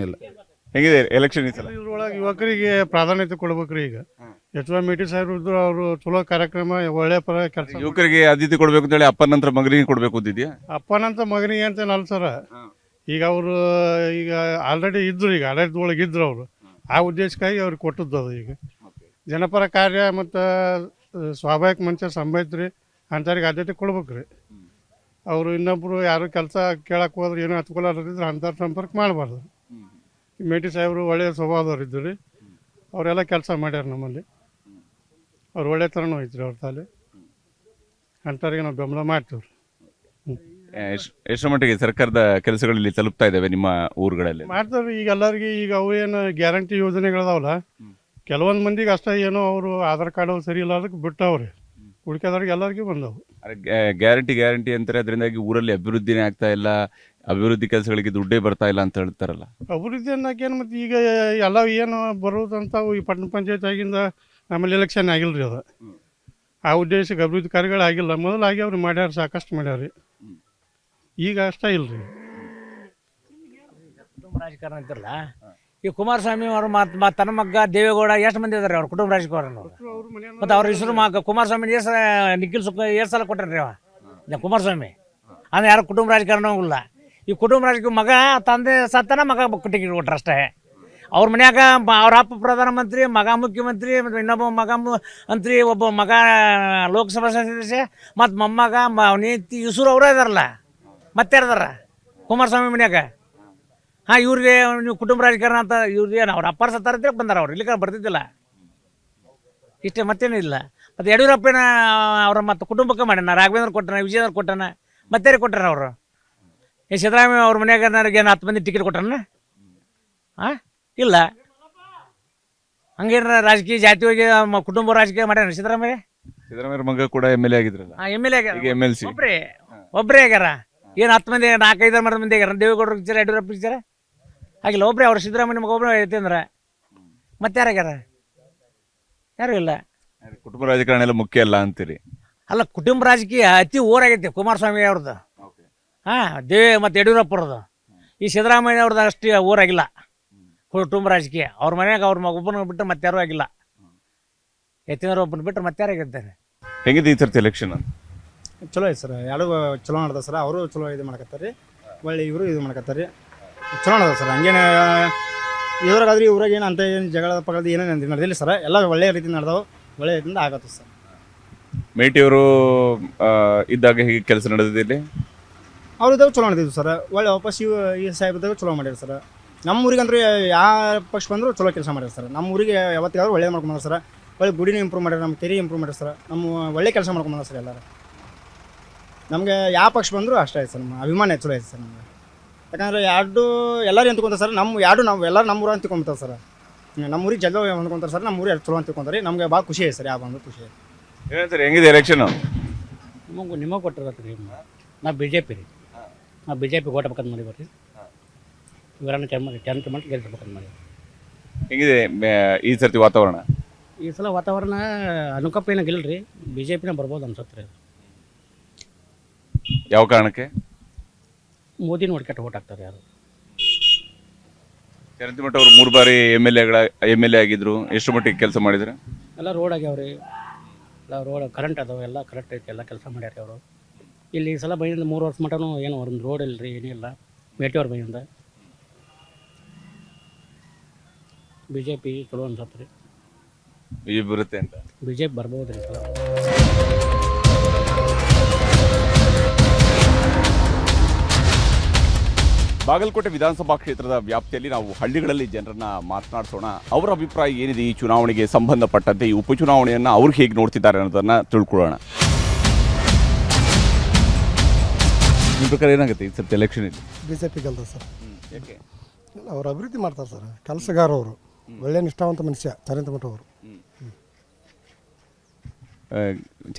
ಇಲ್ಲ. ಹೆಂಗಿದೆ ಎಲೆಕ್ಷನ್ ಈ ಸಲ? ಇದ್ರೊಳಗೆ ಯುವಕರಿಗೆ ಪ್ರಾಧಾನ್ಯತೆ ಕೊಡ್ಬೇಕ್ರಿ. ಈಗ ಎಚ್ ವೈ ಮೇಟಿ ಸಾಹೇಬ್ರು ಇದ್ರು, ಅವರು ಚಲೋ ಕಾರ್ಯಕ್ರಮ ಒಳ್ಳೆ ಪರ ಕೆಲಸ. ಯುವಕರಿಗೆ ಆದ್ಯತೆ ಕೊಡ್ಬೇಕು ಅಂತ ಹೇಳಿ ಅಪ್ಪನ ನಂತರ ಮಗನಿಗೆ ಕೊಡ್ಬೇಕು ಅಂತಿದ್ಯಾ? ಅಪ್ಪನಂತ ಮಗನಿಗೆ ಅಂತ ಅಲ್ಲ ಸರ. ಈಗ ಅವರು ಈಗ ಆಲ್ರೆಡಿ ಇದ್ರು, ಈಗ ಆಡಳಿತದೊಳಗೆ ಇದ್ರು ಅವರು. ಆ ಉದ್ದೇಶಕ್ಕಾಗಿ ಅವ್ರಿಗೆ ಕೊಟ್ಟದ್ದು ಅದು. ಈಗ ಜನಪರ ಕಾರ್ಯ ಮತ್ತು ಸ್ವಾಭಾವಿಕ ಮನುಷ್ಯ ಸಂಬಂಧಿತ್ರಿ ಅಂಥವ್ರಿಗೆ ಆದ್ಯತೆ ಕೊಡ್ಬೇಕ್ರಿ. ಅವರು ಇನ್ನೊಬ್ಬರು ಯಾರು ಕೆಲಸ ಕೇಳಕ್ಕೆ ಹೋದ್ರೆ ಏನೋ ಹತ್ಕೊಳ್ಳೋರಿದ್ರೆ ಅಂಥವ್ರ ಸಂಪರ್ಕ ಮಾಡಬಾರ್ದು. ಮೇಟಿ ಸಾಹೇಬರು ಒಳ್ಳೆಯ ಸ್ವಭಾವದವ್ರು ಇದ್ದು ರೀ. ಅವರೆಲ್ಲ ಕೆಲಸ ಮಾಡ್ಯಾರ ನಮ್ಮಲ್ಲಿ. ಅವ್ರು ಒಳ್ಳೆ ಥರನೂ ಐತ್ರಿ ಅವ್ರ ತಾಲೆ. ಅಂಥವ್ರಿಗೆ ನಾವು ಬೆಂಬಲ ಮಾಡ್ತೀವಿ ರೀ. ಎಷ್ಟು ಮಟ್ಟಿಗೆ ಸರ್ಕಾರದ ಕೆಲಸಗಳಲ್ಲಿ ತಲುಪ್ತಾ ಇದ್ದಾವೆ ನಿಮ್ಮ ಊರುಗಳಲ್ಲಿ? ಮಾಡ್ತಾರೆ ಈಗ ಎಲ್ಲರಿಗೆ. ಈಗ ಅವು ಏನು ಗ್ಯಾರಂಟಿ ಯೋಜನೆಗಳದಾವಲ್ಲ, ಕೆಲವೊಂದು ಮಂದಿಗೆ ಅಷ್ಟೇ ಏನೋ ಅವರು ಆಧಾರ್ ಕಾರ್ಡ್ ಸರಿ ಇಲ್ಲ ಅದಕ್ಕೆ ಬಿಟ್ಟವ್ರಿ. ಉಳ್ಕೆದವ್ರಿಗೆ ಎಲ್ಲರಿಗೂ ಬಂದವು. ಗ್ಯಾರಂಟಿ ಅಂತಾರೆ, ಅದರಿಂದಾಗಿ ಊರಲ್ಲಿ ಅಭಿವೃದ್ಧಿನೇ ಆಗ್ತಾ ಇಲ್ಲ, ಅಭಿವೃದ್ಧಿ ಕೆಲಸಗಳಿಗೆ ದುಡ್ಡೇ ಬರ್ತಾ ಇಲ್ಲ ಅಂತ ಹೇಳ್ತಾರಲ್ಲ. ಅಭಿವೃದ್ಧಿ ಅನ್ನೋಕೇನು ಮತ್ತು ಈಗ ಎಲ್ಲ ಏನು ಬರೋದಂತಾವು ಈ ಪಟ್ಟಣ ಪಂಚಾಯತ್ ಆಗಿಂದ ನಮ್ಮಲ್ಲಿ ಎಲೆಕ್ಷನ್ ಆಗಿಲ್ಲ ರೀ. ಅದು ಆ ಉದ್ದೇಶಕ್ಕೆ ಅಭಿವೃದ್ಧಿ ಕಾರ್ಯಗಳಾಗಿಲ್ಲ. ಮೊದಲಾಗಿ ಅವ್ರು ಮಾಡ್ಯಾರ, ಸಾಕಷ್ಟು ಮಾಡ್ಯಾರ ರೀ. ಈಗ ಅಷ್ಟೇ ಇಲ್ಲ ರೀ. ಕುಟುಂಬ ರಾಜಕಾರಣ ಅಂತಿರಲ್ಲ, ಈ ಕುಮಾರಸ್ವಾಮಿ ಅವರು ತನ್ನ ಮಗ್ಗ ದೇವೇಗೌಡ ಎಷ್ಟು ಮಂದಿ ಇದಾರೆ ಅವ್ರು ಕುಟುಂಬ ರಾಜಕಾರಣ. ಮತ್ತು ಅವ್ರ ಹೆಸರು ಕುಮಾರಸ್ವಾಮಿ ನಿಖಿಲ್ ಸುಖ ಸಲ ಕೊಟ್ಟಾರ್ರಿ ಅವ ಕುಮಾರಸ್ವಾಮಿ. ಅಂದ್ರೆ ಯಾರು ಕುಟುಂಬ ರಾಜಕಾರಣ ಇಲ್ಲ. ಈ ಕುಟುಂಬ ರಾಜಕೀಯ ಮಗ ತಂದೆ ಸತ್ತನ ಮಗ ಟಿಕೆಟ್ ಕೊಟ್ರು ಅಷ್ಟೇ. ಅವ್ರ ಮನ್ಯಾಗ ಅವ್ರ ಅಪ್ಪ ಪ್ರಧಾನಮಂತ್ರಿ, ಮಗ ಮುಖ್ಯಮಂತ್ರಿ, ಮತ್ತು ಇನ್ನೊಬ್ಬ ಮಗ ಮಂತ್ರಿ, ಒಬ್ಬ ಮಗ ಲೋಕಸಭಾ ಸದಸ್ಯ, ಮತ್ತು ಮೊಮ್ಮಗ ನೀತಿ ಇಸೂರು ಅವರೇ ಇದಾರಲ್ಲ. ಮತ್ತೆ ಯಾರದಾರ ಕುಮಾರಸ್ವಾಮಿ ಮನ್ಯಾಗ? ಹಾಂ, ಇವ್ರಿಗೆ ನೀವು ಕುಟುಂಬ ರಾಜಕಾರಣ ಅಂತ ಇವ್ರಿಗೆ ಅವ್ರ ಅಪ್ಪಾರ ಸತ್ತಾರ ಬಂದಾರ. ಅವ್ರು ಇಲ್ಲಿಗೆ ಬರ್ತಿದ್ದಿಲ್ಲ. ಇಷ್ಟೇ, ಮತ್ತೇನೂ ಇಲ್ಲ. ಮತ್ತು ಯಡಿಯೂರಪ್ಪನ ಅವ್ರ ಮತ್ತು ಕುಟುಂಬಕ್ಕೆ ಮಾಡ್ಯಾನ. ರಾಘವೇಂದ್ರ ಕೊಟ್ಟಾನ, ವಿಜಯೇಂದ್ರ ಕೊಟ್ಟಾನ, ಮತ್ತೆ ಕೊಟ್ಟಾರ ಅವರು. ಈ ಸಿದ್ದರಾಮಯ್ಯ ಅವ್ರ ಮನ್ಯಾಗ ನನಗೇನು 10 ಮಂದಿ ಟಿಕೆಟ್ ಕೊಟ್ಟಾನ? ಹಾಂ, ಇಲ್ಲ. ಹಂಗೇನ ರಾಜಕೀಯ ಜಾತಿಯಾಗಿ ಕುಟುಂಬ ರಾಜಕೀಯ ಮಾಡ್ಯಾನ ಸಿದ್ದರಾಮಯ್ಯ ಮಗ ಕೂಡ MLA ಆಗಿದ್ರಲ್ಲ. MLA ಆಗ್ಯಾರ. MLC ಒಬ್ಬರೇ ಆಗ್ಯಾರ. ಏನು 10 ಮಂದಿ 4-5 ಮಂದಿ ಆಗ್ಯಾರ? ದೇವೇಗೌಡರು ಇಚ್ಚಾರ, ಯಡಿಯೂರಪ್ಪ ಇಚ್ಚಾರ ಆಗಿಲ್ಲ. ಒಬ್ಬರೇ ಅವ್ರು ಸಿದ್ದರಾಮಯ್ಯ ಮಗ ಒಬ್ಬರೇ ಐತಿ ಅಂದ್ರೆ ಮತ್ತೆ ಯಾರಾಗ್ಯಾರ? ಯಾರು ಇಲ್ಲ. ಕುಟುಂಬ ರಾಜಕಾರಣ ಎಲ್ಲ ಮುಖ್ಯ ಅಲ್ಲ ಅಂತೀರಿ? ಅಲ್ಲ, ಕುಟುಂಬ ರಾಜಕೀಯ ಅತಿ ಓರಾಗೈತಿ ಕುಮಾರಸ್ವಾಮಿ ಅವ್ರದ್ದು. ಹಾಂ, ಮತ್ತು ಯಡಿಯೂರಪ್ಪರದು. ಈ ಸಿದ್ದರಾಮಯ್ಯ ಅವ್ರದ್ದು ಅಷ್ಟು ಊರಾಗಿಲ್ಲ ಕುಟುಂಬ ರಾಜಕೀಯ. ಅವ್ರ ಮನ್ಯಾಗ ಅವ್ರ ಒಬ್ಬನ ಬಿಟ್ಟು ಮತ್ತೆ ಯಾರೂ ಆಗಿಲ್ಲ. ಯತೀಂದ್ರ ಒಬ್ಬನ ಬಿಟ್ಟರೆ ಮತ್ತೆ ಯಾರಾಗಿದ್ದಾರೆ? ಹೆಂಗಿದೆ ಈ ಸರ್ತಿ ಎಲೆಕ್ಷನ್? ಚಲೋ ಐತೆ ಸರ್. ಎರಡು ಚಲೋ ನಡೆದ ಸರ್. ಅವರು ಚಲೋ ಇದು ಮಾಡಕತ್ತಾರೆ ರೀ. ಒಳ್ಳೆ ಇವರು ಇದು ಮಾಡಕತ್ತಾರೆ ರೀ. ಚಲೋ ನಡೆದ ಸರ್. ಹಂಗೇನು ಇದ್ರಾಗಾದ್ರೆ ಇವ್ರಾಗ ಏನು ಅಂತ ಏನು ಜಗಳ ಪಗಲ್ದು ಏನೇನು ನಡೆದಿಲ್ಲ ಸರ್. ಎಲ್ಲ ಒಳ್ಳೆಯ ರೀತಿ ನಡೆದವು. ಒಳ್ಳೆಯ ರೀತಿಯಿಂದ ಆಗತ್ತೆ ಸರ್. ಮೇಟಿಯವರು ಇದ್ದಾಗ ಹೇಗೆ ಕೆಲಸ ನಡೆದಿದೆ? ಅವ್ರು ಇದ್ದಾಗ ಚಲೋ ನಡೆದಿದ್ದು ಸರ್. ಒಳ್ಳೆ ವಾಪಸ್ ಈ ಸಾಹೇಬ್ರದಾಗ ಚಲೋ ಮಾಡ್ಯಾರ ಸರ್. ನಮ್ಮ ಊರಿಗಂದ್ರೆ ಯಾವ ಪಕ್ಷ ಬಂದರೂ ಚಲೋ ಕೆಲಸ ಮಾಡ್ಯಾರ ಸರ್. ನಮ್ಮ ಊರಿಗೆ ಯಾವತ್ತಿಗಾದ್ರೂ ಒಳ್ಳೆ ಮಾಡ್ಕೊಂಬಂದಾರ ಸರ್. ಒಳ್ಳೆ ಗುಡಿನ ಇಂಪ್ರೂವ್ ಮಾಡ್ಯಾರ, ನಮ್ಮ ಕೆರೆ ಇಂಪ್ರೂವ್ ಮಾಡ್ಯಾರ ಸರ್. ನಮ್ಮ ಒಳ್ಳೆ ಕೆಲಸ ಮಾಡ್ಕೊಂಬಂದಾರ ಸರ್ ಎಲ್ಲರೂ. ನಮಗೆ ಯಾವ ಪಕ್ಷ ಬಂದರೂ ಅಷ್ಟೇ ಐತೆ ಸರ್. ನಮ್ಮ ಅಭಿಮಾನ ಚಲೋ ಐತೆ ಸರ್ ನಮಗೆ. ಯಾಕಂದರೆ ಎಲ್ಲರೂ ಅಂತ್ಕೊಂತಾರೆ ಸರ್. ನಾವು ಎಲ್ಲರೂ ನಮ್ಮ ಊರು ಅಂತ್ಕೊಂತಾರೆ ಸರ್. ನಮ್ಮ ಊರಿಗೆ ಜಲ್ದಿ ಹೊಂದ್ಕೊಂತಾರೆ ಸರ್. ನಮ್ಮ ಊರಿಗೆ ಚಲೋ ಅಂತ್ಕೊಂತಾರೆ. ನಮಗೆ ಭಾಳ ಖುಷಿ ಐತೆ ಸರ್. ಯಾವ ಬಂದು ಖುಷಿ ಐತೆ. ಏನಂತಾರೆ, ಹೆಂಗಿದೆ ಎಲೆಕ್ಷನ್? ನಿಮಗೆ ಕೊಟ್ಟಿರತ್ತೆ ರೀ. ನಾವು BJP ರೀ. ನಾವು BJP ಓಟಬೇಕಂತ ಮಾಡಿ ಬರ್ರಿ. ಇವರನ್ನ ಟೆಂತ್ ಮಾಡಿ ಗೆಲ್ಸ್ಬೇಕಂತ ಮಾಡಿ. ಹೆಂಗಿದೆ ಈ ಸರ್ತಿ ವಾತಾವರಣ? ಈ ಸಲ ವಾತಾವರಣ ಅನುಕಂಪ ಏನಾಗಿಲ್ಲ ರೀ. BJPನ ಬರ್ಬೋದು ಅನ್ಸತ್ತೆ ರೀ. ಯಾವ ಕಾರಣಕ್ಕೆ? ಮೋದಿ ನೋಡ್ಕೆಟ್ಟು ಓಟ್ ಹಾಕ್ತಾರೆ ಯಾರು. ಚರಂತಿಮಠ ಅವರು 3 ಬಾರಿ MLA ಆಗಿದ್ರು. ಎಷ್ಟು ಮಟ್ಟಿಗೆ ಕೆಲಸ ಮಾಡಿದ್ರು? ಎಲ್ಲ ರೋಡ್ ಆಗ್ಯಾವ್ರಿ. ಎಲ್ಲ ರೋಡ್ ಕರೆಂಟ್ ಅದಾವೆ. ಎಲ್ಲ ಕರೆಕ್ಟ್ ಐತಿ. ಎಲ್ಲ ಕೆಲಸ ಮಾಡ್ಯಾರ ಅವರು. ಇಲ್ಲಿ ಈ ಸಲ ಬೈಯಿಂದ 3 ವರ್ಷ ಮಟನೂ ಏನು ಒಂದು ರೋಡ್ ಇಲ್ಲ ರೀ, ಏನಿಲ್ಲ. ಮೇಟಿಯವ್ರ ಬೈಯಿಂದ BJP ಚಲೋ ಅನ್ಸತ್ತೆ ರೀ. BJP ಬರುತ್ತೆ ಅಂತ? BJP ಬರ್ಬೋದು ರೀ ಸಲ. ಬಾಗಲಕೋಟೆ ವಿಧಾನಸಭಾ ಕ್ಷೇತ್ರದ ವ್ಯಾಪ್ತಿಯಲ್ಲಿ ನಾವು ಹಳ್ಳಿಗಳಲ್ಲಿ ಜನರನ್ನ ಮಾತನಾಡಿಸೋಣ. ಅವರ ಅಭಿಪ್ರಾಯ ಏನಿದೆ ಈ ಚುನಾವಣೆಗೆ ಸಂಬಂಧಪಟ್ಟಂತೆ, ಈ ಉಪಚುನಾವಣೆಯನ್ನು ಅವ್ರು ಹೇಗೆ ನೋಡ್ತಿದ್ದಾರೆ ಅನ್ನೋದನ್ನ ತಿಳ್ಕೊಳ್ಳೋಣ. ನಿಮ್ಮ ಪ್ರಕಾರ ಏನಾಗುತ್ತೆ ಈ ಸರ್ತಿ ಎಲೆಕ್ಷನ್ ಇಲ್ಲಿ? BJP ಗೆಲ್ತದೆ ಸರ್. ಯಾಕೆ? ಇಲ್ಲ, ಅವ್ರು ಅಭಿವೃದ್ಧಿ ಮಾಡ್ತಾರೆ ಸರ್. ಕೆಲಸಗಾರ ಅವರು, ಒಳ್ಳೆ ನಿಷ್ಠಾವಂತ ಮನುಷ್ಯ ಚರಂತಿಮಠ ಅವರು.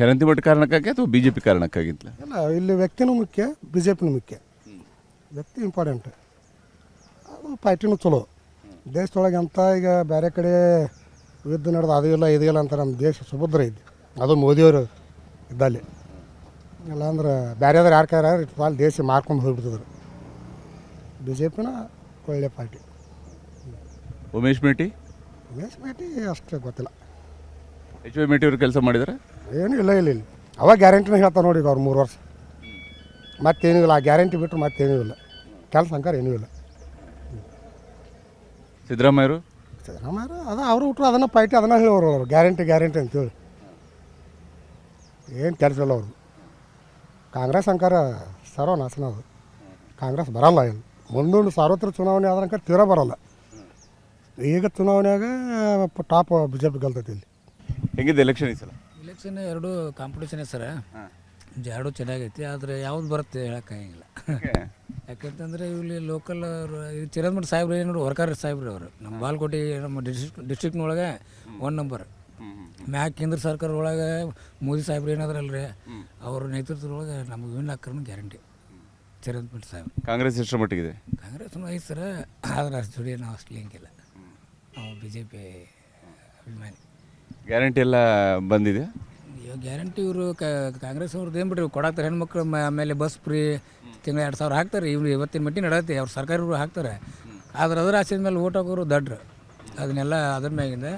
ಚರಂತಿಮಠ ಕಾರಣಕ್ಕಾಗಿ ಅಥವಾ BJP ಕಾರಣಕ್ಕಾಗಿತ್ತಲ್ಲ? ಇಲ್ಲ, ಇಲ್ಲಿ ವ್ಯಕ್ತಿನೂ ಮುಖ್ಯ, BJPನೂ ಮುಖ್ಯ. ವ್ಯಕ್ತಿ ಇಂಪಾರ್ಟೆಂಟ್. ಅದು ಪಾರ್ಟಿನೂ ಚಲೋ. ದೇಶದೊಳಗೆ ಅಂತ ಈಗ ಬೇರೆ ಕಡೆ ಯುದ್ಧ ನಡೆದು ಅದು ಇಲ್ಲ ಇದು ಇಲ್ಲ ಅಂತ ನಮ್ಮ ದೇಶ ಸುಭದ್ರ ಐತಿ. ಅದು ಮೋದಿಯವರು ಇದ್ದಲ್ಲಿ. ಇಲ್ಲ ಅಂದ್ರೆ ಬೇರೆಯವ್ರು ಯಾರು ಕೈಯಾರ ಭಾಳ ದೇಶ ಮಾರ್ಕೊಂಡು ಹೋಗ್ಬಿಡ್ತಿದ್ರು. BJPನ ಒಳ್ಳೆ ಪಾರ್ಟಿ. ಉಮೇಶ್ ಮೇಟಿ, ಉಮೇಶ್ ಮೇಟಿ ಅಷ್ಟು ಗೊತ್ತಿಲ್ಲ. ಎಚ್ ವೈ ಮೇಟಿ ಅವರು ಕೆಲಸ ಮಾಡಿದ್ದಾರೆ? ಏನೂ ಇಲ್ಲ ಇಲ್ಲಿ ಅವಾಗ ಗ್ಯಾರಂಟಿನ ಹೇಳ್ತಾರೆ ನೋಡಿ ಈಗ ಅವ್ರು 3 ವರ್ಷ, ಮತ್ತೇನೂ ಇಲ್ಲ. ಆ ಗ್ಯಾರಂಟಿ ಬಿಟ್ಟರು ಮತ್ತೇನೂ ಇಲ್ಲ, ಕೆಲಸ ಅಂಕಾರ ಏನೂ ಇಲ್ಲ. ಸಿದ್ದರಾಮಯ್ಯರು ಅದು ಅವರು ಹುಟ್ಟರು ಅದನ್ನು ಪೈಟಿ ಅದನ್ನು ಹೇಳೋರು ಅವರು ಗ್ಯಾರಂಟಿ ಅಂತೇಳಿ. ಏನು ಕೆಲಸ ಇಲ್ಲ ಅವ್ರದ್ದು. ಕಾಂಗ್ರೆಸ್ ಅಂಕಾರ ಸರ್ವನಾಶನ ಅದು. ಕಾಂಗ್ರೆಸ್ ಬರಲ್ಲ ಏನು, ಮುಂದೊಂದು ಸಾರ್ವತ್ರಿಕ ಚುನಾವಣೆ ಆದ್ರಂಕ ತೀರಾ ಬರಲ್ಲ. ಈಗ ಚುನಾವಣೆಯಾಗ ಟಾಪ್ BJP ಗೆಲ್ತೈತಿ ಇಲ್ಲಿ. ಹೆಂಗಿದೆ ಎಲೆಕ್ಷನ್ ಈ ಸಲ? ಇಲೆಕ್ಷನ್ ಎರಡು ಕಾಂಪಿಟೇಷನ್ ಸರ್, ಎರಡು ಚೆನ್ನಾಗೈತಿ. ಆದರೆ ಯಾವ್ದು ಬರುತ್ತೆ ಹೇಳೋಕ್ಕಾಗಿಲ್ಲ. ಯಾಕಂತಂದರೆ ಇಲ್ಲಿ ಲೋಕಲ್ ಚಿರಂದಮಠ ಸಾಹೇಬ್ರು ಏನು ವರ್ಕರ್ ಸಾಹೇಬ್ರು ಅವರು ನಮ್ಮ ಬಾಲ್ಕೋಟೆ ನಮ್ಮ ಡಿಸ್ಟ್ರಿಕ್ಟ್ನೊಳಗೆ 1 ನಂಬರ್. ಮ್ಯಾಕ್ ಕೇಂದ್ರ ಸರ್ಕಾರ ಒಳಗೆ ಮೋದಿ ಸಾಹೇಬ್ರು ಏನಾದ್ರಲ್ರಿ, ಅವ್ರ ನೇತೃತ್ವದೊಳಗೆ ನಮಗೆ ವಿನ್ ಹಾಕೋಣ ಗ್ಯಾರಂಟಿ. ಚಿರಂದಮಠ ಸಾಹೇಬ್. ಕಾಂಗ್ರೆಸ್ ಎಷ್ಟರ ಮಟ್ಟಿಗಿದೆ? ಕಾಂಗ್ರೆಸ್ನು ಐತೆ ಸರ್, ಆದ್ರೆ ಅಷ್ಟು ಜೋಡಿ ನಾವು ಅಷ್ಟು ಲಿಂಕಿಲ್ಲ. ನಾವು BJP ಅಭಿಮಾನಿ. ಗ್ಯಾರಂಟಿ ಎಲ್ಲ ಬಂದಿದೆ? ಇವಾಗ ಗ್ಯಾರಂಟಿ ಇವರು ಕಾಂಗ್ರೆಸ್ ಅವ್ರದ್ದು ಏನು ಬಿಡ್ರಿ ಕೊಡಾಕ್ತಾರೆ, ಹೆಣ್ಮಕ್ಳು ಆಮೇಲೆ ಬಸ್ ಫ್ರೀ ತಿಂಗಳು 2,000 ಹಾಕ್ತಾರೆ. ಇವ್ರು ಇವತ್ತಿನ ಮಟ್ಟಿಗೆ ನಡತ್ತೆ, ಅವ್ರು ಸರ್ಕಾರವರು ಹಾಕ್ತಾರೆ. ಆದ್ರೆ ಅದರ ಆಸೆ ಮೇಲೆ ಓಟ್ ಹಾಕೋರು ದಡ್ರು. ಅದನ್ನೆಲ್ಲ ಅದ್ರ ಮ್ಯಾಗಿಂದ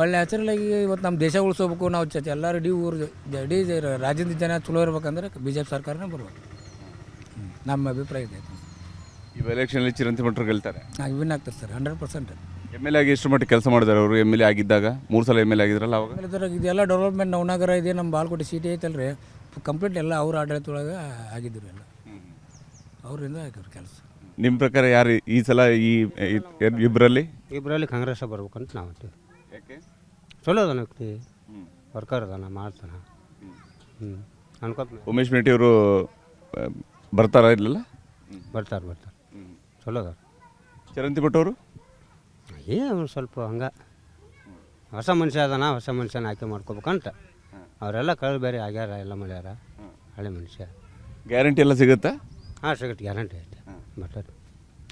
ಒಳ್ಳೆ ನ್ಯಾಚುರಲಾಗಿ ಇವತ್ತು ನಮ್ಮ ದೇಶ ಉಳಿಸ್ಕೋಬೇಕು ನಾವು. ಎಲ್ಲರೂ ಇಡೀ ರಾಜ್ಯದ ಜನ ಚಲೋ ಇರ್ಬೇಕಂದ್ರೆ BJP ಸರ್ಕಾರನೇ ಬರ್ಬೇಕು, ನಮ್ಮ ಅಭಿಪ್ರಾಯ ಇದೆ. ಈ ಎಲೆಕ್ಷನಲ್ಲಿ ಚಿರಂತಿಮಠರು ಗೆಲ್ತಾರೆ? ವಿನ್ ಆಗ್ತಾರೆ ಸರ್, 100%. MLA ಆಗಿ ಎಷ್ಟು ಮಟ್ಟಿಗೆ ಕೆಲಸ ಮಾಡಿದ್ದಾರೆ ಅವರು? MLA ಆಗಿದ್ದಾಗ 3 ಸಲ MLA ಆಗಿದ್ರಲ್ಲ ಅವಾಗ? ಇದೆಲ್ಲ ಡೆವಲಪ್ಮೆಂಟ್ ನವನಗರ ಇದೆ, ನಮ್ಮ ಬಾಲ್ಕೋಟೆ ಸಿಟಿ ಐತಲ್ರಿ, ಕಂಪ್ಲೀಟ್ ಎಲ್ಲ ಅವ್ರ ಆಡಳಿತದೊಳಗೆ ಆಗಿದ್ರು. ಎಲ್ಲ ಅವರಿಂದ ಆಗಿದ್ರು ಕೆಲಸ. ನಿಮ್ಮ ಪ್ರಕಾರ ಯಾರು ಈ ಸಲ ಇಬ್ಬರಲ್ಲಿ ಕಾಂಗ್ರೆಸ್ ಬರ್ಬೇಕಂತ ನಾವು ಅಂತೀವಿ. ಯಾಕೆ? ಚಲೋ ಅದಾನ ವ್ಯಕ್ತಿ, ವರ್ಕರ್ ಅದಾನ, ಮಾಡ್ತಾನೆ. ಅನ್ಕೋತ ಉಮೇಶ್ ಮೇಟಿ ಅವರು ಬರ್ತಾರ ಇಲ್ಲಲ್ಲ? ಬರ್ತಾರೆ ಚಲೋ ಅದಾರ. ಚಿರಂತಿಮಠ ಅವರು ಏನು ಸ್ವಲ್ಪ ಹಂಗೆ ಹೊಸ ಮನುಷ್ಯ ಅದಾನ, ಹೊಸ ಮನುಷ್ಯನ ಆಯ್ಕೆ ಮಾಡ್ಕೋಬೇಕಂತ. ಅವರೆಲ್ಲ ಕಳೆದು ಬೇರೆ ಆಗ್ಯಾರ, ಎಲ್ಲ ಮಾಡ್ಯಾರ. ಹಳೆ ಮನುಷ್ಯ. ಗ್ಯಾರಂಟಿ ಎಲ್ಲ ಸಿಗುತ್ತಾ? ಹಾಂ ಸಿಗುತ್ತೆ, ಗ್ಯಾರಂಟಿ ಐತೆ. ಬಟ್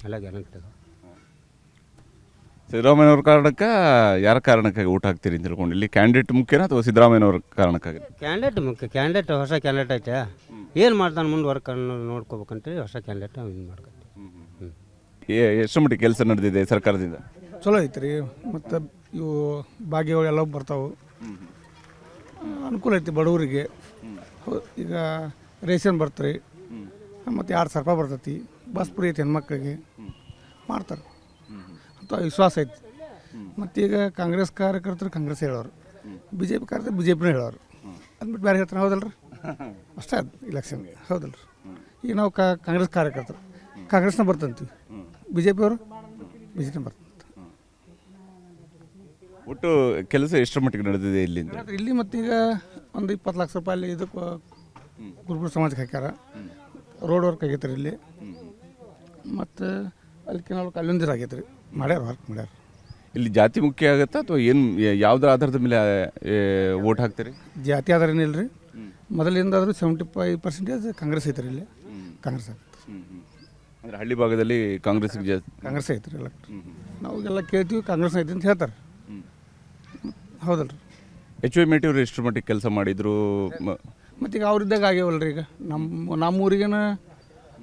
ಎಲ್ಲ ಗ್ಯಾರಂಟಿ ಅದಾವ. ಸಿದ್ದರಾಮಯ್ಯವ್ರ ಕಾರಣಕ್ಕೆ ಯಾರ ಕಾರಣಕ್ಕಾಗಿ ಊಟ ಹಾಕ್ತೀರಿ ಅಂತ ತಿಳ್ಕೊಂಡು? ಇಲ್ಲಿ ಕ್ಯಾಂಡಿಡೇಟ್ ಮುಖ್ಯನಾ ಅಥವಾ ಸಿದ್ದರಾಮಯ್ಯವ್ರ ಕಾರಣಕ್ಕಾಗಿ? ಕ್ಯಾಂಡಿಡೇಟ್ ಮುಖ್ಯ. ಕ್ಯಾಂಡಿಡೇಟ್ ಹೊಸ ಕ್ಯಾಂಡಿಡೇಟ್ ಐತೆ, ಏನು ಮಾಡ್ತಾನೆ ಮುಂದೆ ವರ್ಕ್ ನೋಡ್ಕೋಬೇಕಂತೇಳಿ ಹೊಸ ಕ್ಯಾಂಡಿಡೇಟ್ ಇದು ಮಾಡ್ಕೊತೀವಿ. ಎಷ್ಟು ಮಟ್ಟಿಗೆ ಕೆಲಸ ನಡೆದಿದೆ ಸರ್ಕಾರದಿಂದ? ಚಲೋ ಐತ್ರಿ. ಮತ್ತು ಇವು ಭಾಗ್ಯಗಳು ಎಲ್ಲ ಬರ್ತಾವೆ, ಅನುಕೂಲ ಐತಿ ಬಡವರಿಗೆ. ಈಗ ರೇಷನ್ ಬರ್ತಾರೆ, ಮತ್ತು 2,000 ರೂಪಾಯಿ ಬರ್ತೈತಿ. ಬಸ್ ಫ್ರೀ ಐತಿ ಹೆಣ್ಮಕ್ಳಿಗೆ, ಮಾಡ್ತಾರೆ ಅಂತ ವಿಶ್ವಾಸ ಐತಿ. ಮತ್ತೀಗ ಕಾಂಗ್ರೆಸ್ ಕಾರ್ಯಕರ್ತರು ಕಾಂಗ್ರೆಸ್ ಹೇಳೋರು, BJP ಕಾರ್ಯಕರ್ತರು BJPನ ಹೇಳೋರು. ಅಂದ್ಬಿಟ್ಟು ಬೇರೆ ಹೇಳ್ತಾರೆ, ಹೌದಲ್ರಿ? ಅಷ್ಟೇ ಅದು ಇಲೆಕ್ಷನ್ಗೆ, ಹೌದಲ್ರಿ? ಈಗ ನಾವು ಕಾಂಗ್ರೆಸ್ ಕಾರ್ಯಕರ್ತರು ಕಾಂಗ್ರೆಸ್ನ ಬರ್ತಂತೀವಿ, BJP ಅವರು BJP ಬರ್ತಂತ. ಒಟ್ಟು ಕೆಲಸ ಎಷ್ಟರ ಮಟ್ಟಿಗೆ ನಡೆದಿದೆ ಇಲ್ಲಿಂದ? ಇಲ್ಲಿ ಮತ್ತೀಗ ಒಂದು 20 ಲಕ್ಷ ರೂಪಾಯಿ ಅಲ್ಲಿ ಇದಕ್ಕೆ ಗುರುಕುಲ ಸಮಾಜಕ್ಕೆ ಹಾಕ್ಯಾರ. ರೋಡ್ ವರ್ಕ್ ಆಗೈತೆ ರೀ ಇಲ್ಲಿ. ಮತ್ತು ಅಲ್ಲಿ ಕೆನಾಲ್ಕ ಅಲ್ಲೊಂದಿರ ಆಗೈತೆ ರೀ, ಮಾಡ್ಯಾರ, ವರ್ಕ್ ಮಾಡ್ಯಾರ. ಇಲ್ಲಿ ಜಾತಿ ಮುಖ್ಯ ಆಗುತ್ತಾ ಅಥವಾ ಏನು, ಯಾವುದ್ರ ಆಧಾರದ ಮೇಲೆ ವೋಟ್ ಹಾಕ್ತೀರಿ? ಜಾತಿ ಆಧಾರ ಏನಿಲ್ಲ ರೀ. ಮೊದಲಿಂದಾದರೂ 75% ಕಾಂಗ್ರೆಸ್ ಐತೆ ರೀ ಇಲ್ಲಿ. ಕಾಂಗ್ರೆಸ್ ಆಗುತ್ತೆ. ಅಂದರೆ ಹಳ್ಳಿ ಭಾಗದಲ್ಲಿ ಕಾಂಗ್ರೆಸ್ಗೆ ಜಾಸ್ತಿ ಕಾಂಗ್ರೆಸ್ ಐತೆ ರೀ ಎಲ್ಲ. ನಾವು ಎಲ್ಲ ಕೇಳ್ತೀವಿ ಕಾಂಗ್ರೆಸ್ ಐತೆ ಅಂತ ಹೇಳ್ತಾರೆ, ಹೌದಲ್ರಿ? ಎಚ್ ವೈ ಮೇಟಿ ಅವರು ಎಷ್ಟು ಮಟ್ಟಿಗೆ ಕೆಲಸ ಮಾಡಿದ್ರು? ಮತ್ತೀಗ ಅವ್ರಿದ್ದಾಗ ಆಗ್ಯಾವಲ್ರಿ. ಈಗ ನಮ್ಮ ಊರಿಗೇನ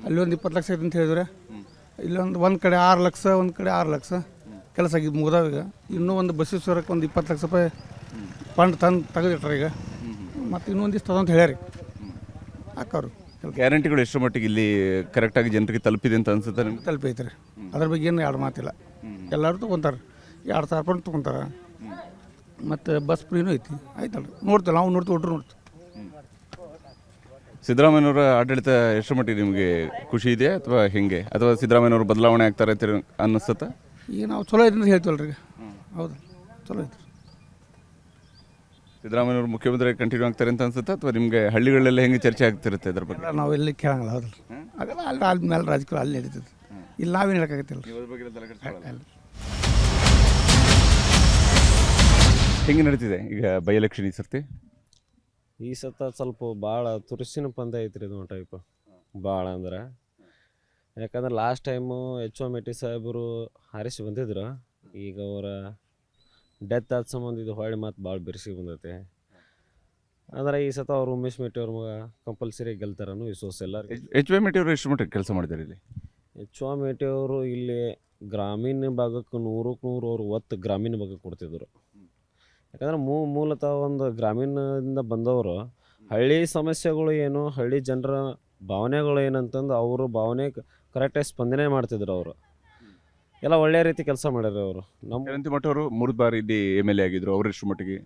ಅಲ್ಲಿ ಒಂದು 20 ಲಕ್ಷ ಐತೆ ಅಂತ ಹೇಳಿದ್ರೆ, ಒಂದು ಕಡೆ 6 ಲಕ್ಷ, ಒಂದು ಕಡೆ 6 ಲಕ್ಷ ಕೆಲಸ ಆಗಿದ್ದು ಮುಗ್ದಾವ. ಈಗ ಇನ್ನೂ ಒಂದು ಬಸವೇಶ್ವರಕ್ಕೆ ಒಂದು 20 ಲಕ್ಷ ರೂಪಾಯಿ ಫಂಡ್ ತೆಗೆದಿಟ್ರೆ ಈಗ. ಮತ್ತು ಇನ್ನೊಂದಿಷ್ಟು ಅದಂತ ಹೇಳ್ಯಾರಿ ಹಾಕೋರು. ಗ್ಯಾರಂಟಿಗಳು ಎಷ್ಟು ಮಟ್ಟಿಗೆ ಇಲ್ಲಿ ಕರೆಕ್ಟಾಗಿ ಜನರಿಗೆ ತಲುಪಿದೆ ಅಂತ ಅನ್ಸುತ್ತೆ ನಿಮ್ಗೆ? ತಲುಪೈತೆ ರೀ, ಅದ್ರ ಬಗ್ಗೆ ಏನು ಎರಡು ಮಾತಿಲ್ಲ. ಎಲ್ಲರೂ ತೊಗೊತಾರೆ, 2,000 ರೂಪಾಯಿ ತೊಗೊತಾರೆ. ಮತ್ತು ಬಸ್ ಫ್ರೀನೂ ಐತಿ, ಆಯ್ತಲ್ರಿ? ನೋಡ್ತೀವಿ, ನಾವು ನೋಡ್ತೀವಿ, ಒಟ್ಟರು ನೋಡ್ತೀವಿ. ಸಿದ್ದರಾಮಯ್ಯನವರ ಆಡಳಿತ ಎಷ್ಟು ಮಟ್ಟಿಗೆ ನಿಮಗೆ ಖುಷಿ ಇದೆ ಅಥವಾ ಹೆಂಗೆ, ಅಥವಾ ಸಿದ್ದರಾಮಯ್ಯನವರು ಬದಲಾವಣೆ ಆಗ್ತಾರೆ ಅಂತ ಅನ್ನಿಸ್ತತ್ತ? ಈಗ ನಾವು ಚಲೋ ಐತೆ ಅಂತ ಹೇಳ್ತೀವಲ್ರಿ ಈಗ, ಹೌದು ಚಲೋ ಐತೆ. ಸಿದ್ದರಾಮಯ್ಯವರು ಮುಖ್ಯಮಂತ್ರಿ ಕಂಟಿನ್ಯೂ ಆಗ್ತಾರೆ ಅಂತ ಅನ್ಸುತ್ತಾ, ಅಥವಾ ನಿಮಗೆ ಹಳ್ಳಿಗಳಲ್ಲೆಲ್ಲ ಹೆಂಗೆ ಚರ್ಚೆ ಆಗ್ತಿರುತ್ತೆ ಅದ್ರ ಬಗ್ಗೆ? ನಾವು ಎಲ್ಲಿ ಕೇಳಂಗಿಲ್ಲ, ಹೌದಲ್ರಿ? ಅದೆಲ್ಲ ಅಲ್ಲಿ ಮೇಲೆ ರಾಜಕೀಯ ಅಲ್ಲಿ ನಡೀತದೆ, ಇಲ್ಲಿ ನಾವೇನು ಹೇಳೋಕ್ಕಾಗತ್ತಿಲ್ಲ. ಹೆಂಗೆ ನಡೀತಿದೆ ಈಗ ಬೈ ಎಲೆಕ್ಷನ್ ಈ ಸರ್ತಿ? ಈ ಸತ ಸ್ವಲ್ಪ ಭಾಳ ತುರುಸಿನ ಪಂದ್ಯ ಐತ್ರಿ ಇದು ಟೈಪ್, ಭಾಳ ಅಂದ್ರೆ. ಯಾಕಂದ್ರೆ ಲಾಸ್ಟ್ ಟೈಮು ಎಚ್ ವೈ ಮೇಟಿ ಸಾಹೇಬರು ಹಾರಿಸಿ ಬಂದಿದ್ರು. ಈಗ ಅವರ ಡೆತ್ ಆದ ಸಂಬಂಧ ಇದು ಹೊಳ್ಳಿ ಮತ್ತು ಭಾಳ ಬೆರೆಸಿ ಬಂದೈತೆ. ಅಂದ್ರೆ ಈ ಸತ ಅವ್ರು ಉಮೇಶ್ ಮೇಟಿ ಅವ್ರ ಮಗ ಕಂಪಲ್ಸರಿ ಗೆಲ್ತಾರನ್ನು ವಿಶ್ವಾಸ ಎಲ್ಲರಿಗೆ. ಎಚ್ ವೈ ಮೇಟಿ ಅವರು ಎಷ್ಟು ಮಟ್ಟಿಗೆ ಕೆಲಸ ಮಾಡಿದ್ದಾರೆ ಇಲ್ಲಿ? ಎಚ್ ವೈ ಮೇಟಿ ಅವರು ಇಲ್ಲಿ ಗ್ರಾಮೀಣ ಭಾಗಕ್ಕೆ 100ಕ್ಕೆ 100 ಅವ್ರು ಒತ್ತು ಗ್ರಾಮೀಣ ಭಾಗಕ್ಕೆ ಕೊಡ್ತಿದ್ರು. ಯಾಕಂದ್ರೆ ಮೂಲತಃ ಒಂದು ಗ್ರಾಮೀಣದಿಂದ ಬಂದವರು ಹಳ್ಳಿ ಸಮಸ್ಯೆಗಳು ಏನು, ಹಳ್ಳಿ ಜನರ ಭಾವನೆಗಳು ಏನಂತಂದು ಅವರು ಭಾವನೆ ಕರೆಕ್ಟಾಗಿ ಸ್ಪಂದನೆ ಮಾಡ್ತಿದ್ರು. ಅವರು ಎಲ್ಲ ಒಳ್ಳೆಯ ರೀತಿ ಕೆಲಸ ಮಾಡ್ಯಾರ. ಅವರು ಜಯಂತಿ ಅವರು 3 ಬಾರಿ ಇಲ್ಲಿ MLA ಆಗಿದ್ರು. ಅವ್ರು ಎಷ್ಟು ಮಟ್ಟಿಗೆ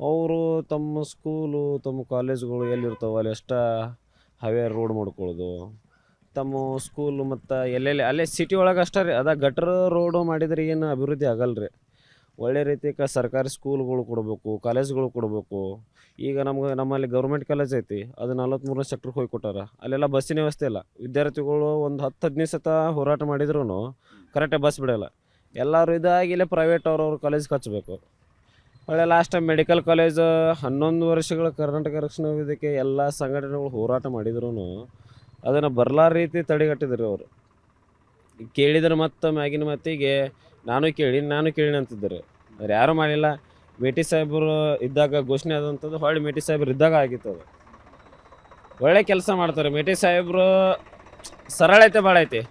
ಅವರು ತಮ್ಮ ಸ್ಕೂಲು ತಮ್ಮ ಕಾಲೇಜುಗಳು ಎಲ್ಲಿರ್ತಾವೆ ಅಲ್ಲಿ ಅಷ್ಟ ಹೈವೇ ರೋಡ್ ಮಾಡ್ಕೊಳ್ಳೋದು, ತಮ್ಮ ಸ್ಕೂಲು ಮತ್ತು ಎಲ್ಲೆಲ್ಲಿ ಅಲ್ಲೇ ಸಿಟಿ ಒಳಗೆ ಅಷ್ಟೇ ರೀ. ಅದ ಗಟ್ರ ರೋಡು ಮಾಡಿದ್ರೆ ಏನು ಅಭಿವೃದ್ಧಿ ಆಗಲ್ಲ ರೀ. ಒಳ್ಳೆ ರೀತಿ ಸರ್ಕಾರಿ ಸ್ಕೂಲ್ಗಳು ಕೊಡಬೇಕು, ಕಾಲೇಜ್ಗಳು ಕೊಡಬೇಕು. ಈಗ ನಮ್ಮಲ್ಲಿ ಗೌರ್ಮೆಂಟ್ ಕಾಲೇಜ್ ಐತಿ, ಅದು 43ನೇ ಸೆಕ್ಟ್ರಿಗೆ ಹೋಗಿ ಕೊಟ್ಟಾರ. ಅಲ್ಲೆಲ್ಲ ಬಸ್ಸಿನ ವ್ಯವಸ್ಥೆ ಇಲ್ಲ. ವಿದ್ಯಾರ್ಥಿಗಳು ಒಂದು 10-15 ಸತ ಹೋರಾಟ ಮಾಡಿದ್ರು ಕರೆಕ್ಟಾಗಿ ಬಸ್ ಬಿಡೋಲ್ಲ. ಎಲ್ಲರೂ ಇದಾಗಿ ಇಲ್ಲೇ ಪ್ರೈವೇಟ್ ಅವ್ರವ್ರ ಕಾಲೇಜ್ಗೆ ಹಚ್ಚಬೇಕು. ಒಳ್ಳೆ ಲಾಸ್ಟ್ ಟೈಮ್ ಮೆಡಿಕಲ್ ಕಾಲೇಜ್ 11 ವರ್ಷಗಳ ಕರ್ನಾಟಕ ರಕ್ಷಣಾ ವೇದಿಕೆ ಎಲ್ಲ ಸಂಘಟನೆಗಳು ಹೋರಾಟ ಮಾಡಿದ್ರು ಅದನ್ನು ಬರಲಾರ ರೀತಿ ತಡೆಗಟ್ಟಿದ್ರು ಅವರು. ಕೇಳಿದ್ರೆ ಮತ್ತು ಮ್ಯಾಗಿನ ಮತ್ತಿಗೆ ನಾನು ಕೇಳಿನಿ ಅಂತಿದ್ದರು. ಅವ್ರು ಯಾರೂ ಮಾಡಿಲ್ಲ. ಮೇಟಿ ಸಾಹೇಬರು ಇದ್ದಾಗ ಘೋಷಣೆ ಆದಂಥದ್ದು ಹೊಳ್ಳಿ ಮೇಟಿ ಸಾಹೇಬ್ರು ಇದ್ದಾಗ ಆಗಿತ್ತು. ಅದು ಒಳ್ಳೆ ಕೆಲಸ ಮಾಡ್ತಾರೆ ಮೇಟಿ ಸಾಹೇಬರು. ಸರಳತೆ ಭಾಳ ಐತಿ.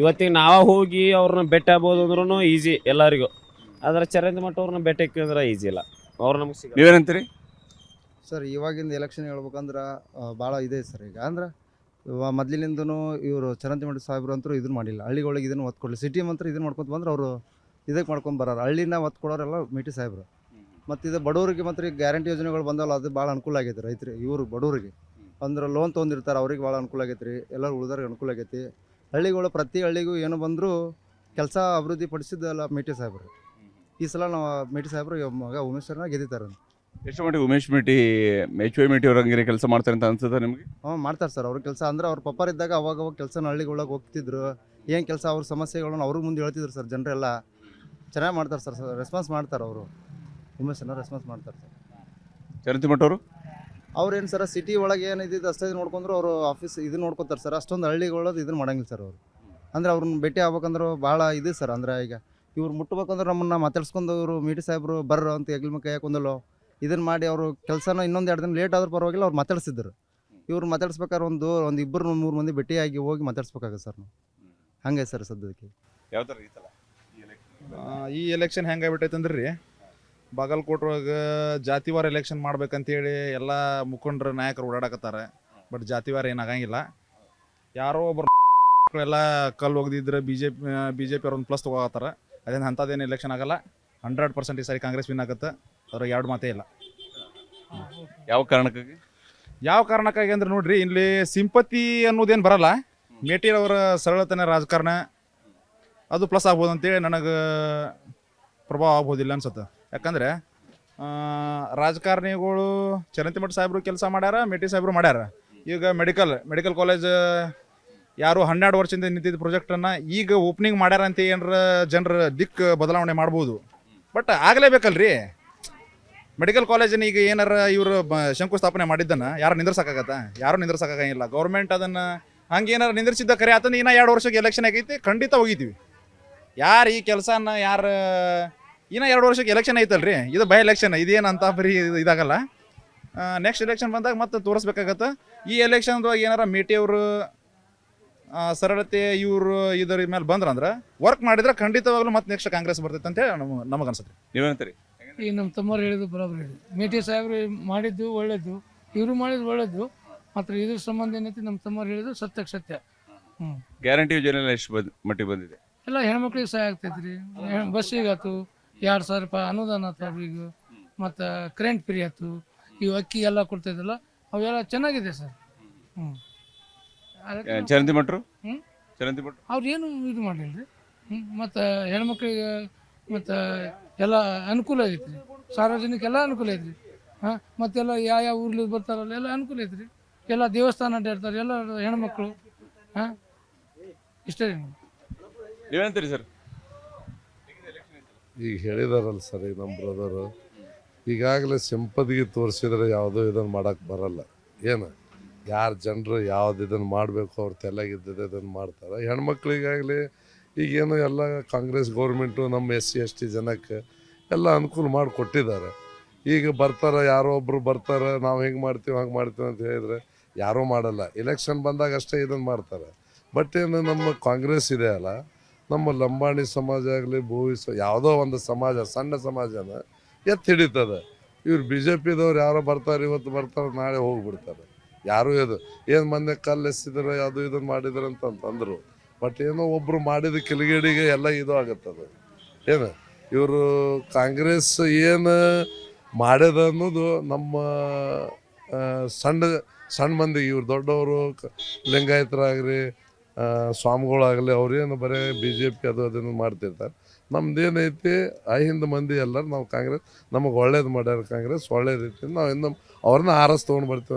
ಇವತ್ತಿಗೆ ನಾವು ಹೋಗಿ ಅವ್ರನ್ನ ಭೇಟಿ ಆಗ್ಬೋದು ಅಂದ್ರೂ ಈಸಿ ಎಲ್ಲರಿಗೂ. ಆದರೆ ಚರಂದಿ ಮಟ್ಟ ಅವ್ರನ್ನ ಭೇಟಿ ಹಾಕಿದ್ರೆ ಈಸಿ ಇಲ್ಲ. ಅವ್ರು ನಮಗೆ ಸಿಗ. ನೀವೇನಂತೀರಿ ಸರ್? ಇವಾಗಿಂದ ಎಲೆಕ್ಷನ್ ಹೇಳ್ಬೇಕಂದ್ರೆ ಭಾಳ ಇದೆ ಸರ್. ಈಗ ಅಂದ್ರೆ ಮೊದಲಿನಿಂದನೂ ಇವರು ಚರಂತಿಮಠ ಸಾಹೇಬ್ರು ಅಂತೂ ಇದನ್ನು ಮಾಡಿಲ್ಲ. ಹಳ್ಳಿಗಳಿಗೆ ಇದನ್ನು ಒತ್ತು ಕೊಡಲಿ. ಸಿಟಿ ಮಂತ್ರ ಇದನ್ನು ಮಾಡ್ಕೊತ ಬಂದ್ರೆ ಅವರು ಇದಕ್ಕೆ ಮಾಡ್ಕೊಂಡು ಬರೋರು. ಹಳ್ಳಿನ ಒತ್ತು ಕೊಡೋರೆಲ್ಲ ಮೇಟಿ ಸಾಹೇಬ್ರು. ಮತ್ತು ಇದು ಬಡವರಿಗೆ ಮತ್ತು ಈಗ ಗ್ಯಾರಂಟಿ ಯೋಜನೆಗಳು ಬಂದವಲ್ಲ, ಅದು ಭಾಳ ಅನುಕೂಲ ಆಗೈತೆ ರೈತರಿಗೆ. ಇವರು ಬಡವರಿಗೆ ಅಂದ್ರೆ ಲೋನ್ ತೊಗೊಂಡಿರ್ತಾರೆ, ಅವ್ರಿಗೆ ಭಾಳ ಅನುಕೂಲ ಆಗೈತೆ ರೀ. ಎಲ್ಲರೂ ಉಳಿದವ್ರಿಗೆ ಅನುಕೂಲ ಆಗೈತಿ. ಹಳ್ಳಿಗಳು ಪ್ರತಿ ಹಳ್ಳಿಗೂ ಏನು ಬಂದರೂ ಕೆಲಸ ಅಭಿವೃದ್ಧಿ ಪಡಿಸಿದ್ದಲ್ಲ ಮೇಟಿ ಸಾಹೇಬ್ರು. ಈ ಸಲ ನಾವು ಮೇಟಿ ಸಾಹೇಬ್ರು ಮಗ ಉಮೇಶ್ ಸರ್ನ ಗೆದ್ದಿದ್ದಾರೆ. ಎಷ್ಟು ಮಟ್ಟಿಗೆ ಉಮೇಶ್ ಮೇಟಿ ಅವ್ರ ಹಂಗೆ ಕೆಲಸ ಮಾಡ್ತಾರೆ ಅಂತ ಅನ್ಸುತ್ತೆ ನಿಮಗೆ? ಮಾಡ್ತಾರೆ ಸರ್ ಅವ್ರ ಕೆಲಸ. ಅಂದ್ರೆ ಅವ್ರ ಪಪ್ಪಾರಿದ್ದಾಗ ಅವಾಗ ಕೆಲಸ ಹಳ್ಳಿಗಳೊಳಗೆ ಹೋಗ್ತಿದ್ರು. ಏನು ಕೆಲಸ ಅವ್ರ ಸಮಸ್ಯೆಗಳನ್ನ ಅವ್ರಿಗೆ ಮುಂದೆ ಹೇಳ್ತಿದ್ರು ಸರ್. ಜನರೆಲ್ಲ ಚೆನ್ನಾಗಿ ಮಾಡ್ತಾರೆ ಸರ್. ರೆಸ್ಪಾನ್ಸ್ ಮಾಡ್ತಾರೆ ಅವರು. ಉಮೇಶನ್ನ ರೆಸ್ಪಾನ್ಸ್ ಮಾಡ್ತಾರೆ ಸರ್. ಚರಂತಿ ಮಠ ಅವ್ರೇನು ಸರ್ ಸಿಟಿ ಒಳಗೆ ಏನು ಇದ್ದಿದ್ದು ಅಷ್ಟೇ ನೋಡ್ಕೊಂಡ್ರು ಅವರು ಆಫೀಸ್ ಇದು ನೋಡ್ಕೊತಾರೆ ಸರ್. ಅಷ್ಟೊಂದು ಹಳ್ಳಿಗಳದ್ದು ಇದನ್ನು ಮಾಡಂಗಿಲ್ಲ ಸರ್ ಅವರು. ಅಂದರೆ ಅವ್ರನ್ನ ಭೇಟಿ ಆಗ್ಬೇಕಂದ್ರೆ ಭಾಳ ಇದು ಸರ್. ಅಂದ್ರೆ ಈಗ ಇವ್ರು ಮುಟ್ಬೇಕಂದ್ರೆ ನಮ್ಮನ್ನು ಮಾತಾಡ್ಸ್ಕೊಂಡು ಅವರು ಮೇಟಿ ಸಾಹೇಬ್ರು ಬರ್ರು ಅಂತ ಹೆಗ್ಲ ಕೈ ಹಾಕೊಂಡಲ್ಲೋ ಇದನ್ನು ಮಾಡಿ ಅವರು ಕೆಲಸನ ಇನ್ನೊಂದು 2 ದಿನ ಲೇಟ್ ಆದ್ರೂ ಪರವಾಗಿಲ್ಲ ಅವ್ರು ಮಾತಾಡ್ಸಿದ್ರು. ಇವ್ರು ಮಾತಾಡ್ಸ್ಬೇಕಾದ್ರೆ ಒಂದು 2-3 ಮಂದಿ ಭೇಟಿಯಾಗಿ ಹೋಗಿ ಮಾತಾಡ್ಸ್ಬೇಕಾಗುತ್ತೆ ಸರ್ ನಾವು. ಹಂಗೆ ಸರ್ ಸದ್ಯಕ್ಕೆ. ಯಾವ ಥರ ಈ ಸಲ ಈ ಎಲೆಕ್ಷನ್ ಹೆಂಗೆ ಆಗ್ಬಿಟ್ಟೈತೆ ಅಂದ್ರೆ ರೀ, ಬಾಗಲಕೋಟೆಯೊಳಗೆ ಜಾತಿವಾರ ಎಲೆಕ್ಷನ್ ಮಾಡ್ಬೇಕಂತೇಳಿ ಎಲ್ಲ ಮುಖಂಡರು ನಾಯಕರು ಓಡಾಡಕತ್ತಾರೆ. ಬಟ್ ಜಾತಿವಾರ ಏನಾಗಂಗಿಲ್ಲ. ಯಾರೋ ಒಬ್ಬರು ಎಲ್ಲ ಕಲ್ಲು ಒಗ್ದಿದ್ರೆ ಬಿ ಜೆ ಪಿ ಅವ್ರೊಂದು ಪ್ಲಸ್ ತೊಗೋತಾರೆ. ಅದೇನು ಅಂಥದ್ದೇನು ಎಲೆಕ್ಷನ್ ಆಗಲ್ಲ. 100% ಈ ಸಾರಿ ಕಾಂಗ್ರೆಸ್ ವಿನ್ ಆಗುತ್ತೆ. ಅದ್ರಾಗ 2 ಮಾತೇ ಇಲ್ಲ. ಯಾವ ಕಾರಣಕ್ಕಾಗಿ ಅಂದ್ರೆ ನೋಡ್ರಿ, ಇಲ್ಲಿ ಸಿಂಪತಿ ಅನ್ನೋದೇನು ಬರಲ್ಲ. ಮೇಟಿ ಅವರ ಸರಳತನ ರಾಜಕಾರಣ ಅದು ಪ್ಲಸ್ ಆಗ್ಬೋದು ಅಂತೇಳಿ ನನಗೆ ಪ್ರಭಾವ ಆಗ್ಬೋದಿಲ್ಲ ಅನ್ಸುತ್ತೆ. ಯಾಕಂದರೆ ರಾಜಕಾರಣಿಗಳು ಚರಂತಿಮಠ ಸಾಹೇಬರು ಕೆಲಸ ಮಾಡ್ಯಾರ, ಮೇಟಿ ಸಾಹೇಬರು ಮಾಡ್ಯಾರ. ಈಗ ಮೆಡಿಕಲ್ ಕಾಲೇಜ್ ಯಾರು 12 ವರ್ಷದಿಂದ ನಿಂತಿದ್ದ ಪ್ರಾಜೆಕ್ಟನ್ನು ಈಗ ಓಪನಿಂಗ್ ಮಾಡ್ಯಾರ ಅಂತ ಏನಾರ ಜನರ ದಿಕ್ಕು ಬದಲಾವಣೆ ಮಾಡ್ಬೋದು. ಬಟ್ ಆಗಲೇಬೇಕಲ್ರಿ. ಮೆಡಿಕಲ್ ಕಾಲೇಜನ್ನು ಈಗ ಏನಾರ ಇವರು ಶಂಕುಸ್ಥಾಪನೆ ಮಾಡಿದ್ದನ್ನು ಯಾರು ನಿಂದ್ರಸಕ್ಕಾಗತ್ತಾ? ಯಾರು ನಿಂದ್ರಸಕ್ಕಾಗಿಲ್ಲ. ಗೌರ್ಮೆಂಟ್ ಅದನ್ನು ಹಂಗೆ ಏನಾರು ನಿಂದ್ರಿಸಿದ್ದ ಕರೆ ಆತಂದು ಇನ್ನೂ 2 ವರ್ಷಕ್ಕೆ ಎಲೆಕ್ಷನ್ ಆಗೈತಿ, ಖಂಡಿತ ಹೋಗಿದ್ದೀವಿ. ಯಾರು ಈ ಕೆಲಸನ ಇನ್ನೂ 2 ವರ್ಷಕ್ಕೆ ಎಲೆಕ್ಷನ್ ಐತಲ್ರಿ. ಇದು ಬೈ ಎಲೆಕ್ಷನ್, ಇದೇನಂತ ಬರೀ ಇದಾಗಲ್ಲ. ನೆಕ್ಸ್ಟ್ ಎಲೆಕ್ಷನ್ ಬಂದಾಗ ಮತ್ತೆ ತೋರಿಸ್ಬೇಕಾಗತ್ತೆ. ಈ ಎಲೆಕ್ಷನ್ದಾಗ ಏನಾರ ಮೇಟಿಯವರು ಸರಳತೆ ಇವರು ಇದರ ಮೇಲೆ ಬಂದ್ರಂದ್ರೆ ವರ್ಕ್ ಮಾಡಿದ್ರೆ ಖಂಡಿತವಾಗ್ಲೂ ಮತ್ತೆ ನೆಕ್ಸ್ಟ್ ಕಾಂಗ್ರೆಸ್ ಬರ್ತೈತೆ ಅಂತೇಳಿ ನಮಗನ್ಸುತ್ತೆ. ನೀವೇನಂತೀರಿ? ಈಗ ನಮ್ಮ ತಮ್ಮವ್ರು ಹೇಳಿದ್ದು ಬರೋಬ್ರಿ. ಮೇಟಿ ಸಾಹೇಬ್ರು ಮಾಡಿದ್ದು ಒಳ್ಳೇದು, ಇವರು ಮಾಡಿದ್ದು ಒಳ್ಳೇದು. ಮಾತ್ರ ಇದ್ರ ಸಂಬಂಧ ಏನೈತಿ, ನಮ್ಮ ತಮ್ಮವ್ರು ಹೇಳಿದ್ದು ಸತ್ಯಕ್ಕೆ ಸತ್ಯ. ಗ್ಯಾರಂಟಿ ಯೋಜನೆ ಎಷ್ಟು ಮಟ್ಟಿಗೆ ಬಂದಿದೆ? ಎಲ್ಲ ಹೆಣ್ಮಕ್ಳಿಗೆ ಸಹಾಯ ಆಗ್ತೈತ್ರಿ. ಬಸ್ಸಿಗಾತು 2,000 ರೂಪಾಯಿ ಅನುದಾನ ಆಯ್ತು ಅವ್ರಿಗೆ. ಮತ್ತು ಕರೆಂಟ್ ಫ್ರೀ ಆಯ್ತು. ಇವು ಅಕ್ಕಿ ಎಲ್ಲ ಕೊಡ್ತಾಯಿದ್ದಲ್ಲ, ಅವೆಲ್ಲ ಚೆನ್ನಾಗಿದೆ ಸರ್. ಚರಂತಿ ಮಠ ಅವ್ರು ಏನು ಇದು ಮಾಡಲಿಲ್ಲ ರೀ. ಮತ್ತು ಹೆಣ್ಮಕ್ಳಿಗೆ ಮತ್ತು ಎಲ್ಲ ಅನುಕೂಲ ಆಗೈತೆ ರೀ. ಸಾರ್ವಜನಿಕ ಎಲ್ಲ ಅನುಕೂಲ ಐತ್ರಿ. ಮತ್ತೆಲ್ಲ ಯಾವ ಊರ್ಲಿ ಬರ್ತಾರಲ್ಲ ಎಲ್ಲ ಅನುಕೂಲ ಐತ್ರಿ. ಎಲ್ಲ ದೇವಸ್ಥಾನ ಅಡ್ಡಾಡ್ತಾರೆ ಎಲ್ಲ ಹೆಣ್ಮಕ್ಳು. ಇಷ್ಟೇ ರೀ. ನೀವೇನಂತೀರಿ ಸರ್? ಈಗ ಹೇಳಿದಾರಲ್ಲ ಸರ್, ಈಗ ನಮ್ಮ ಬ್ರದರು ಈಗಾಗಲೇ ಸಿಂಪದಿಗೆ ತೋರಿಸಿದ್ರೆ ಯಾವುದೋ ಇದನ್ನು ಮಾಡೋಕ್ಕೆ ಬರಲ್ಲ. ಏನು ಯಾರು ಜನರು ಯಾವ್ದು ಇದನ್ನು ಮಾಡಬೇಕು ಅವ್ರು ತಲೆಗಿದ್ದದೆ ಇದನ್ನು ಮಾಡ್ತಾರೆ. ಹೆಣ್ಮಕ್ಳಿಗಾಗಲಿ ಈಗೇನು ಎಲ್ಲ ಕಾಂಗ್ರೆಸ್ ಗೌರ್ಮೆಂಟು ನಮ್ಮ SC/ST ಜನಕ್ಕೆ ಎಲ್ಲ ಅನುಕೂಲ ಮಾಡಿಕೊಟ್ಟಿದ್ದಾರೆ. ಈಗ ಬರ್ತಾರೆ, ಯಾರೋ ಒಬ್ಬರು ಬರ್ತಾರೆ, ನಾವು ಹೆಂಗೆ ಮಾಡ್ತೀವಿ ಹಂಗೆ ಮಾಡ್ತೀವಿ ಅಂತ ಹೇಳಿದರೆ ಯಾರೂ ಮಾಡಲ್ಲ. ಎಲೆಕ್ಷನ್ ಬಂದಾಗ ಅಷ್ಟೇ ಇದನ್ನು ಮಾಡ್ತಾರೆ. ಬಟ್ ಏನು ನಮ್ಮ ಕಾಂಗ್ರೆಸ್ ಇದೆ ಅಲ್ಲ, ನಮ್ಮ ಲಂಬಾಣಿ ಸಮಾಜ ಆಗಲಿ ಯಾವುದೋ ಒಂದು ಸಮಾಜ ಸಣ್ಣ ಸಮಾಜನ ಎತ್ತಿ ಹಿಡಿತದೆ. ಇವ್ರು ಬಿ ಜೆ ಪಿದವ್ರು ಯಾರೋ ಬರ್ತಾರೆ, ಇವತ್ತು ಬರ್ತಾರೆ, ನಾಳೆ ಹೋಗ್ಬಿಡ್ತಾರೆ. ಯಾರು ಏನು ಮೊನ್ನೆ ಕಲ್ಲು ಎಸ್ಸಿದ್ರೆ ಅದು ಇದನ್ನು ಮಾಡಿದ್ರು ಅಂತಂದ್ರು. ಬಟ್ ಏನೋ ಒಬ್ಬರು ಮಾಡಿದ ಕಿಲಿಗೇಡಿಗೆ ಎಲ್ಲ ಇದು ಆಗತ್ತದು. ಏನು ಇವರು ಕಾಂಗ್ರೆಸ್ ಏನು ಮಾಡ್ಯದ ಅನ್ನೋದು ನಮ್ಮ ಸಣ್ಣ ಮಂದಿ, ಇವ್ರು ದೊಡ್ಡವರು ಲಿಂಗಾಯತರಾಗ್ರಿ ಸ್ವಾಮಿಗಳಾಗಲಿ ಅವ್ರೇನು ಬರೀ ಬಿ ಜೆ ಪಿ ಅದನ್ನು ಮಾಡ್ತಿರ್ತಾರೆ. ನಮ್ದೇನೈತಿ ಹಿಂದೆ ಮಂದಿ ಎಲ್ಲರೂ ನಾವು ಕಾಂಗ್ರೆಸ್ ನಮಗೆ ಒಳ್ಳೇದು ಮಾಡ್ಯಾರ. ಕಾಂಗ್ರೆಸ್ ಒಳ್ಳೆ ರೀತಿಯಿಂದ ನಾವು ಇನ್ನು ಅವ್ರನ್ನ ಆರಸ್ ತೊಗೊಂಡು ಬರ್ತೀವಿ.